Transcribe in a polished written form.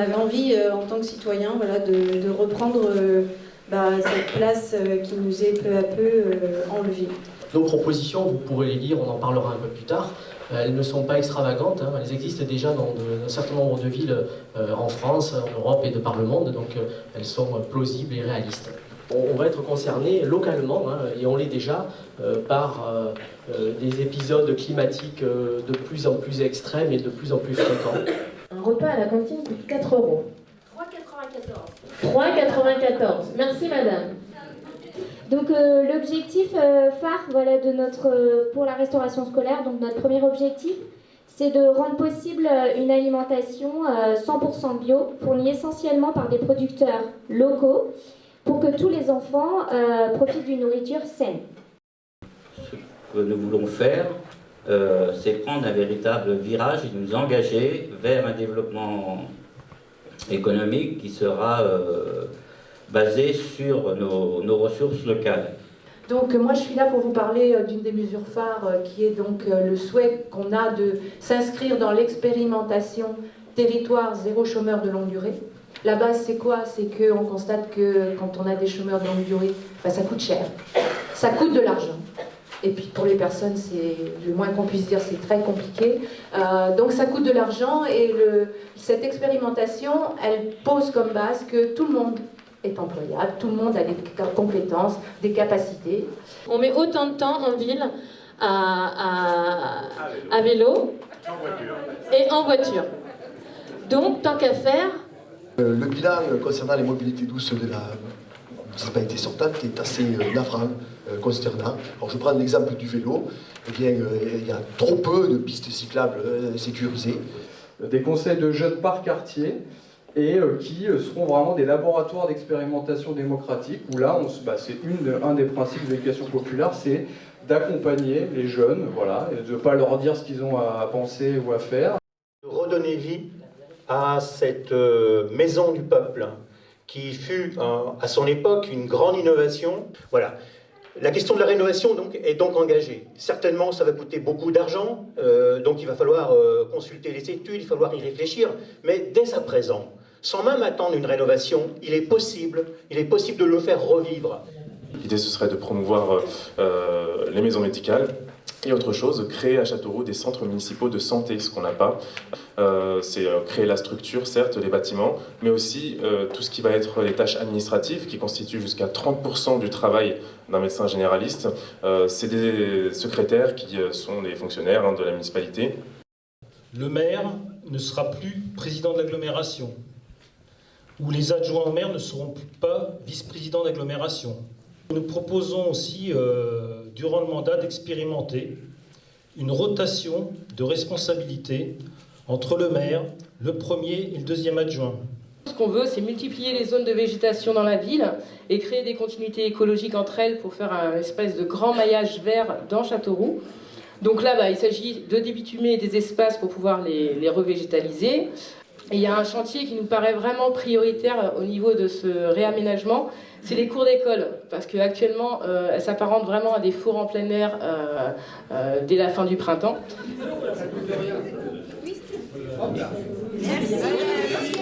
avait envie, en tant que citoyen, voilà, de reprendre cette place qui nous est peu à peu enlevée. Nos propositions, vous pourrez les lire, on en parlera un peu plus tard. Elles ne sont pas extravagantes, hein. Elles existent déjà dans un certain nombre de villes en France, en Europe et de par le monde, donc elles sont plausibles et réalistes. On va être concerné localement, hein, et on l'est déjà, par des épisodes climatiques de plus en plus extrêmes et de plus en plus fréquents. Un repas à la cantine coûte 4 €. 3,94 €. 3,94 €. Merci madame. Donc l'objectif phare pour la restauration scolaire, donc notre premier objectif, c'est de rendre possible une alimentation 100% bio, fournie essentiellement par des producteurs locaux, pour que tous les enfants profitent d'une nourriture saine. Ce que nous voulons faire, c'est prendre un véritable virage et nous engager vers un développement économique qui sera basé sur nos ressources locales. Donc moi je suis là pour vous parler d'une des mesures phares qui est donc le souhait qu'on a de s'inscrire dans l'expérimentation territoire zéro chômeur de longue durée. La base c'est quoi? C'est qu'on constate que quand on a des chômeurs de longue durée, ça coûte cher, ça coûte de l'argent. Et puis pour les personnes, c'est le moins qu'on puisse dire, c'est très compliqué. Donc ça coûte de l'argent et cette expérimentation, elle pose comme base que tout le monde est employable, tout le monde a des compétences, des capacités. On met autant de temps en ville à vélo et en voiture. Donc, tant qu'à faire... Le bilan concernant les mobilités douces de la municipalité sortante est assez navrant, consternant. Alors je prends l'exemple du vélo. Eh bien, il y a trop peu de pistes cyclables sécurisées. Des conseils de jeunes par quartier, et qui seront vraiment des laboratoires d'expérimentation démocratique, où là, c'est un des principes de l'éducation populaire, c'est d'accompagner les jeunes, voilà, et de ne pas leur dire ce qu'ils ont à penser ou à faire. Redonner vie à cette maison du peuple, qui fut à son époque une grande innovation. Voilà. La question de la rénovation est donc engagée. Certainement, ça va coûter beaucoup d'argent, donc il va falloir consulter les études, il va falloir y réfléchir, mais dès à présent, sans même attendre une rénovation, il est possible de le faire revivre. L'idée, ce serait de promouvoir les maisons médicales et autre chose, créer à Châteauroux des centres municipaux de santé, ce qu'on n'a pas. C'est créer la structure, certes, les bâtiments, mais aussi tout ce qui va être les tâches administratives, qui constituent jusqu'à 30% du travail d'un médecin généraliste. C'est des secrétaires qui sont des fonctionnaires de la municipalité. Le maire ne sera plus président de l'agglomération, où les adjoints au maire ne seront pas vice-présidents d'agglomération. Nous proposons aussi, durant le mandat, d'expérimenter une rotation de responsabilité entre le maire, le premier et le deuxième adjoint. Ce qu'on veut, c'est multiplier les zones de végétation dans la ville et créer des continuités écologiques entre elles pour faire un espèce de grand maillage vert dans Châteauroux. Donc là, il s'agit de débitumer des espaces pour pouvoir les revégétaliser. Et il y a un chantier qui nous paraît vraiment prioritaire au niveau de ce réaménagement, c'est les cours d'école, parce qu'actuellement, elles s'apparentent vraiment à des fours en plein air dès la fin du printemps. Merci.